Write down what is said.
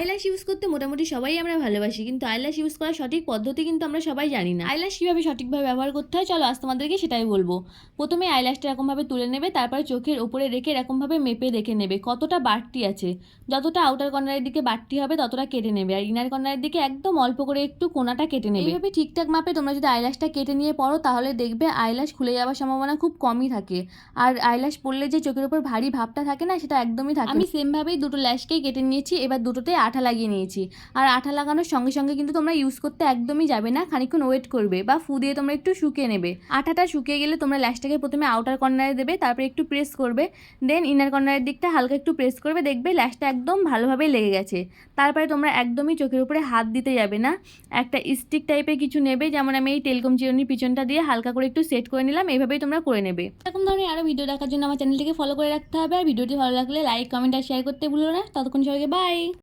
Eyelash use করতে মোটামুটি সবাই আমরা ভালোবাসি, কিন্তু আইল্যাশ ইউজ করার সঠিক পদ্ধতি কিন্তু আমরা সবাই জানি না। আইল্যাশ কীভাবে সঠিকভাবে ব্যবহার করতে হয় চলো আজ তোমাদেরকে সেটাই বলবো। প্রথমে আইল্যাশটা এরকমভাবে তুলে নেবে, তারপরে চোখের ওপরে রেখে এরকমভাবে মেপে দেখে নেবে কতটা বাড়তি আছে। যতটা আউটার কর্নারের দিকে বাড়তি হবে ততটা কেটে নেবে, আর ইনার কর্নারের দিকে একদম অল্প করে একটু কোনাটা কেটে নেবে। এইভাবে ঠিকঠাক মাপে তোমরা যদি আইল্যাশটা কেটে নিয়ে পড়ো তাহলে দেখবে আইল্যাশ খুলে যাওয়ার সম্ভাবনা খুব কমই থাকে। আর আইল্যাশ পরলে যে চোখের উপর ভারী ভাবটা থাকে না, সেটা একদমই থাকে। আমি সেমভাবেই দুটো ল্যাশকেই কেটে নিয়েছি, এবার দুটোতে আঠা লাগিয়ে নিয়েছি। আর আঠা লাগানোর সঙ্গে সঙ্গে কিন্তু তোমরা ইউজ করতে একদমই যাবে না, খানিকক্ষণ ওয়েট করবে বা ফু দিয়ে তোমরা একটু শুকিয়ে নেবে। আঠাটা শুকিয়ে গেলে তোমরা ল্যাশটাকে প্রথমে আউটার কর্নারে দেবে, তারপরে একটু প্রেস করবে, দেন ইনার কর্নারের দিকটা হালকা একটু প্রেস করবে, দেখবে ল্যাশটা একদম ভালোভাবে লেগে গেছে। তারপরে তোমরা একদমই চোখের উপরে হাত দিতে যাবে না, একটা স্টিক টাইপের কিছু নেবে, যেমন আমি এই টেলকম চিরুনির পিছনটা দিয়ে হালকা করে একটু সেট করে নিলাম, এইভাবেই তোমরা করে নেবে। এরকম ধরনের আরও ভিডিও দেখার জন্য আমার চ্যানেলটিকে ফলো করে রাখতে হবে, আর ভিডিওটি ভালো লাগলে লাইক কমেন্ট আর শেয়ার করতে ভুলো না। ততক্ষণ সবাইকে বাই।